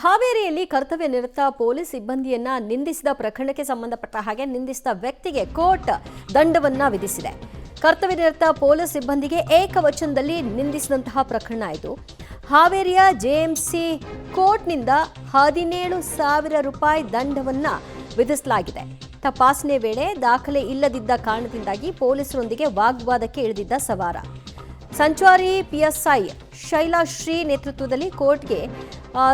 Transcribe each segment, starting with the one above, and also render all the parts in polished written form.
ಹಾವೇರಿಯಲ್ಲಿ ಕರ್ತವ್ಯ ನಿರತ ಪೊಲೀಸ್ ಸಿಬ್ಬಂದಿಯನ್ನ ನಿಂದಿಸಿದ ಪ್ರಕರಣಕ್ಕೆ ಸಂಬಂಧಪಟ್ಟ ಹಾಗೆ ನಿಂದಿಸಿದ ವ್ಯಕ್ತಿಗೆ ಕೋರ್ಟ್ ದಂಡವನ್ನ ವಿಧಿಸಿದೆ. ಕರ್ತವ್ಯ ನಿರತ ಪೊಲೀಸ್ ಸಿಬ್ಬಂದಿಗೆ ಏಕವಚನದಲ್ಲಿ ನಿಂದಿಸಿದಂತಹ ಪ್ರಕರಣ ಇದು. ಹಾವೇರಿಯ ಜೆಎಂಸಿ ಕೋರ್ಟ್ನಿಂದ 17,000 ರೂಪಾಯಿ ದಂಡವನ್ನ ವಿಧಿಸಲಾಗಿದೆ. ತಪಾಸಣೆ ವೇಳೆ ದಾಖಲೆ ಇಲ್ಲದಿದ್ದ ಕಾರಣದಿಂದಾಗಿ ಪೊಲೀಸರೊಂದಿಗೆ ವಾಗ್ವಾದಕ್ಕೆ ಇಳಿದಿದ್ದ ಸವಾರ. ಸಂಚಾರಿ ಪಿಎಸ್ಐ ಶೈಲಾಶ್ರೀ ನೇತೃತ್ವದಲ್ಲಿ ಕೋರ್ಟ್ಗೆ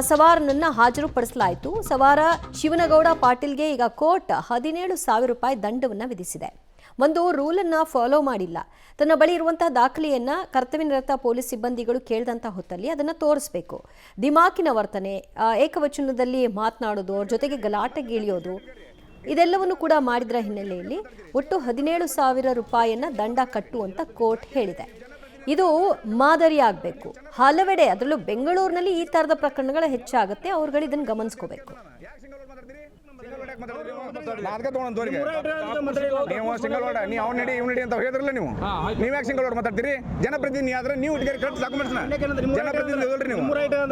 ಸವಾರನನ್ನ ಹಾಜರುಪಡಿಸಲಾಯಿತು. ಸವಾರ ಶಿವನಗೌಡ ಪಾಟೀಲ್ಗೆ ಈಗ ಕೋರ್ಟ್ 17,000 ರೂಪಾಯಿ ದಂಡವನ್ನು ವಿಧಿಸಿದೆ. ಒಂದು ರೂಲನ್ನ ಫಾಲೋ ಮಾಡಿಲ್ಲ. ತನ್ನ ಬಳಿ ಇರುವಂತಹ ದಾಖಲೆಯನ್ನ ಕರ್ತವ್ಯ ನಿರತ ಪೊಲೀಸ್ ಸಿಬ್ಬಂದಿಗಳು ಕೇಳಿದಂಥ ಹೊತ್ತಲ್ಲಿ ಅದನ್ನು ತೋರಿಸಬೇಕು. ದಿಮಾಕಿನ ವರ್ತನೆ, ಏಕವಚನದಲ್ಲಿ ಮಾತನಾಡೋದು, ಅವ್ರ ಜೊತೆಗೆ ಗಲಾಟೆಗೆ ಇಳಿಯೋದು, ಇದೆಲ್ಲವನ್ನು ಕೂಡ ಮಾಡಿದ್ರ ಹಿನ್ನೆಲೆಯಲ್ಲಿ ಒಟ್ಟು 17,000 ರೂಪಾಯಿಯನ್ನ ದಂಡ ಕಟ್ಟುವಂತ ಕೋರ್ಟ್ ಹೇಳಿದೆ. ಇದು ಮಾದರಿಯಾಗಬೇಕು. ಹಲವೆಡೆ, ಅದರಲ್ಲೂ ಬೆಂಗಳೂರಿನಲ್ಲಿ ಈ ತರದ ಪ್ರಕರಣಗಳು ಹೆಚ್ಚಾಗುತ್ತೆ. ಅವ್ರುಗಳು ಇದನ್ನು ಗಮನಿಸ್ಕೋಬೇಕು. ನೀವು ಸಿಂಗಲ್ ವರ್ಡ್ ನೀವು ಅವ್ನು ನಡಿ ಇವ್ನು ನಡಿ ಅಂತ ಹೇಳಿದ್ರಲ್ಲ ನೀವು ಯಾಕೆ ಸಿಂಗಲ್ ವರ್ಡ್ ಮಾತಾಡ್ತೀರಿ? ಜನಪ್ರತಿನಿಧಿ ಆದ್ರೆ ನೀವು ಡಾಕ್ಯುಮೆಂಟ್ಸ್ ಜನಪ್ರತಿನಿಧಿ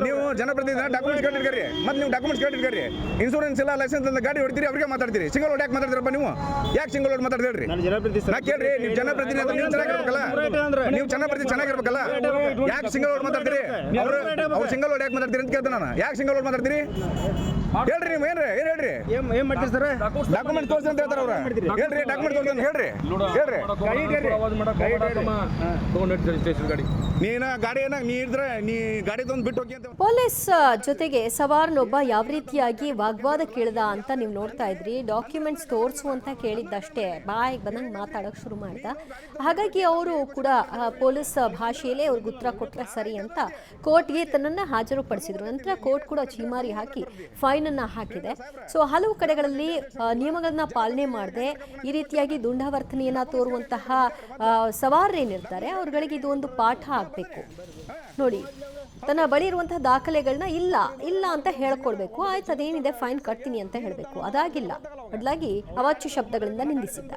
ನೀವು ಜನಪ್ರತಿನಿಧಿ ಡಾಕ್ಯುಮೆಂಟ್ಸ್ ಕೇಳಿರ್ರಿ. ಮತ್ತೆ ನೀವು ಡಾಕ್ಯುಮೆಂಟ್ಸ್ ಕೇಳಿರ್ರಿ. ಇನ್ಶೂರೆನ್ಸ್ ಇಲ್ಲ, ಲೈಸೆನ್ಸ್ ಇಲ್ಲ, ಗಾಡಿ ಹೊಡ್ತೀರಿ, ಅವ್ರಿಗೆ ಮಾತಾಡ್ತೀರಿ. ಸಿಂಗಲ್ ವರ್ಡ್ ಯಾಕೆ ಮಾತಾಡ್ತೀರಪ್ಪ ನೀವು? ಯಾಕೆ ಸಿಂಗಲ್ ವರ್ಡ್ ಮಾತಾಡ್ತೀರಿ? ನಾ ಕೇಳ್ರಿ, ನೀವು ಜನಪ್ರತಿನಿಧಿ ನೀವು ಚೆನ್ನಾಗಿರ್ಬೇಕಲ್ಲ, ನೀವು ಜನಪ್ರತಿನಿಧಿ ಚೆನ್ನಾಗಿರ್ಬೇಕಲ್ಲ, ಯಾಕೆ ಸಿಂಗಲ್ ವರ್ಡ್ ಮಾತಾಡ್ತೀರಿ? ಅವ್ರು ಸಿಂಗಲ್ ವರ್ಡ್ ಯಾಕೆ ಮಾತಾಡ್ತೀರಿ ಅಂತ ಕೇಳ್ತಾನೆ ನಾನು. ಯಾಕೆ ಸಿಂಗಲ್ ವರ್ಡ್ ಮಾತಾಡ್ತೀರಿ ಹೇಳ್ರಿ? ನೀವು ಹೇಳ್ರಿ ಏನ್ ಮಾಡ್ತೀರಿ ಸರ್? ಡಾಕ್ಯುಮೆಂಟ್ ತೋರಿಸಿ ಅಂತ ಹೇಳ್ತಾರ ಅವ್ರ. ಹೇಳ್ರಿ ಡಾಕ್ಯುಮೆಂಟ್ ತೋರಿಸಿ ಅಂತ ಹೇಳ್ರಿ. ನೀನ ಗಾಡಿ ಏನಾಗ ನೀ ಇದ್ರೆ ನೀ ಗಾಡಿ ತಂದು ಬಿಟ್ಟು ಹೋಗಿ ಅಂತ. ಪೊಲೀಸ್ ಜೊತೆಗೆ ಸವಾರನೊಬ್ಬ ಯಾವ ರೀತಿಯಾಗಿ ವಾಗ್ವಾದ ಕೇಳಿದ ಅಂತ ನೀವು ನೋಡ್ತಾ ಇದ್ರಿ. ಡಾಕ್ಯುಮೆಂಟ್ಸ್ ತೋರಿಸು ಅಂತ ಕೇಳಿದ್ದಷ್ಟೇ ಬಾಯಿಗೆ ಬಂದಂಗೆ ಮಾತಾಡೋಕೆ ಶುರು ಮಾಡಿದ. ಹಾಗಾಗಿ ಅವರು ಕೂಡ ಪೊಲೀಸ್ ಭಾಷೆಯಲ್ಲೇ ಅವ್ರಿಗೆ ಉತ್ತರ ಕೊಟ್ಟರೆ ಸರಿ ಅಂತ ಕೋರ್ಟ್ಗೆ ತನ್ನನ್ನು ಹಾಜರುಪಡಿಸಿದ್ರು. ನಂತರ ಕೋರ್ಟ್ ಕೂಡ ಚೀಮಾರಿ ಹಾಕಿ ಫೈನ್ ಅನ್ನ ಹಾಕಿದೆ. ಸೊ ಹಲವು ಕಡೆಗಳಲ್ಲಿ ನಿಯಮಗಳನ್ನ ಪಾಲನೆ ಮಾಡದೆ ಈ ರೀತಿಯಾಗಿ ದುಂಡಾವರ್ತನೆಯನ್ನ ತೋರುವಂತಹ ಸವಾರರೇನಿರ್ತಾರೆ ಅವ್ರಗಳಿಗೆ ಇದು ಒಂದು ಪಾಠ ಆಗಬೇಕು. ನೋಡಿ, ತನ್ನ ಬಳಿ ಇರುವಂತಹ ದಾಖಲೆಗಳನ್ನ ಇಲ್ಲ ಅಂತ ಹೇಳ್ಕೊಳ್ಬೇಕು. ಆಯ್ತು, ಅದೇನಿದೆ ಫೈನ್ ಕಟ್ತೀನಿ ಅಂತ ಹೇಳಬೇಕು. ಅದಾಗಿಲ್ಲ, ಬದಲಾಗಿ ಅವಾಚ್ಯ ಶಬ್ದಗಳಿಂದ ನಿಂದಿಸಿದ್ದ.